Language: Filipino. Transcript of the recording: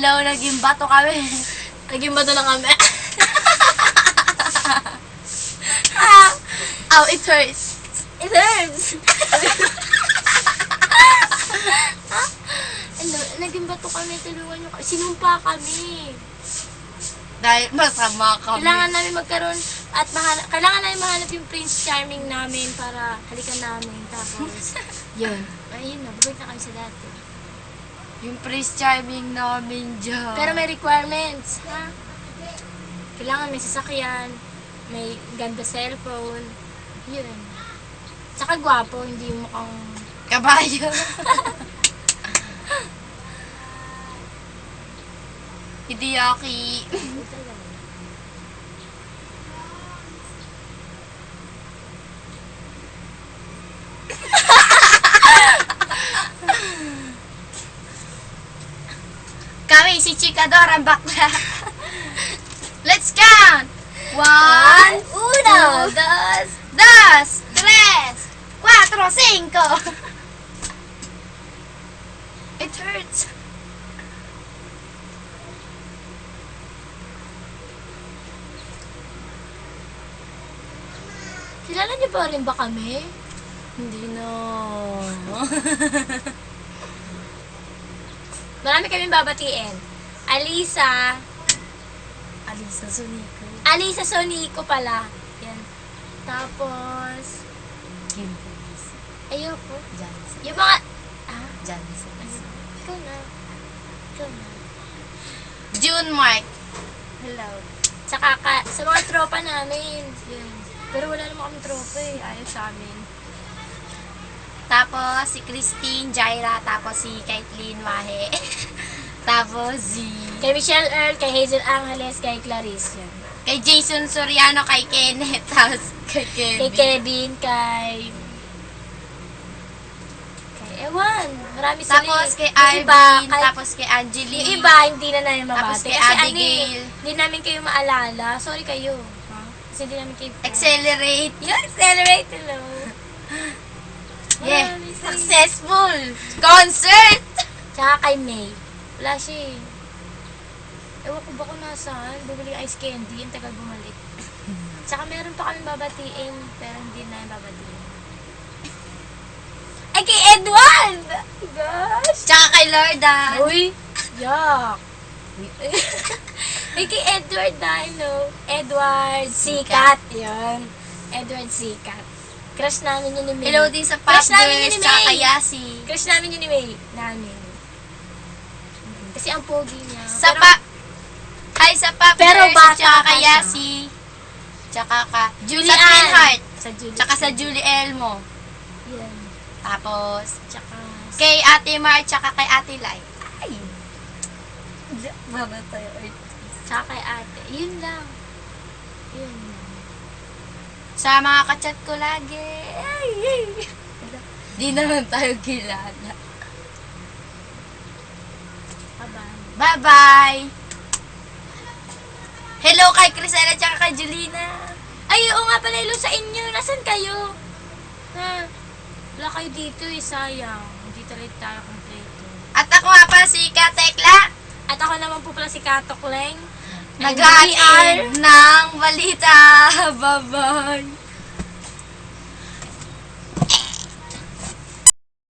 Hello, naging bato kami. Naging bato lang kami. Oh, it hurts. It hurts. Ano, naging bato kami, tulungan nyo kami. Sinumpa kami. Dahil masama kami. Kailangan namin magkaroon at kailangan namin mahanap yung Prince Charming namin para halikan namin. Tapos, yun. Ayun na, babalik na kami sa dati. Yung Prince Charming namin dyan. Pero may requirements, ha? Kailangan may sasakyan, may ganda cellphone, yun. Tsaka gwapo, hindi yung mukhang... Kabayo. Hideaki. Kami si Chikador ang bakla. Let's count. 1, 2, 3, 4, 5. It hurts. Kilala niyo pa rin ba kami? Hindi na. Marami kaming babatiin. Alisa Sonico pala. Yan. Tapos, ayoko. Yung mga, ikaw na. June Mark. Hello. Tsaka sa mga tropa namin. Yun. Pero wala naman kami tropa eh. Ayaw sa amin. Tapos si Christine Jaira. Tapos si Kaitlyn Wahe. Tapos si... Kay Michelle Earl, kay Hazel Angeles, kay Clarice. Yan. Kay Jason Soriano, kay Kenneth. Tapos kay Kevin. Kay Kevin, kay Ewan. Marami sila. Tapos kay Yung iba, Alvin. Tapos kay Angeline. Yung iba, hindi na namin mabati. Tapos kay Kasi Abigail. hindi namin kayo maalala. Sorry kayo. Kasi hindi namin kayo... Accelerate. Yung accelerate, hello. Yeah. Marami sila. Successful. Concert. Tsaka kay May. Wala siya eh. Ewan ko ba kung nasaan. Bumili ng ice candy. Ang tagal bumalik. Tsaka meron pa kami babatiin. Pero hindi na yung babatiin. Ay, kay Edward! Gosh! Tsaka kay Lorda. Uy! Yuck! Ay, kay Edward na, Edward Sikat. Yan. Edward Sikat. Crush namin yun ni May. Hello din sa Pop Crush namin yun Girls. ni Tsaka May. kay Yasi. Crush namin yun ni May. Namin. Kasi ang pogi niya. Sa Pero- pa... Hi sa Pop Pero Girls. bata Tsaka pa kay siya. Yasi. Tsaka ka... Julie Sa Twin Heart. Sa Julie. Tsaka sa Julie Elmo. Yan. Tapos... Tsaka... Kay Ate Mar. Tsaka kay Ate Lai. Ay. Mamatay. Tsaka kay ate. Yun lang. Yun lang. Sa mga kachat ko lagi. Ay, ay. Di naman tayo kilala. Bye-bye. Bye-bye! Hello kay Crisela at kay Julina. Ay, oo nga pala, hello sa inyo. Nasaan kayo? Ha? Wala kayo dito eh, sayang. Hindi talaga tayo kompleto. At ako nga pala si Katekla. At ako naman po pala si Katok Leng. Nag-aaral ng balita. Bye-bye!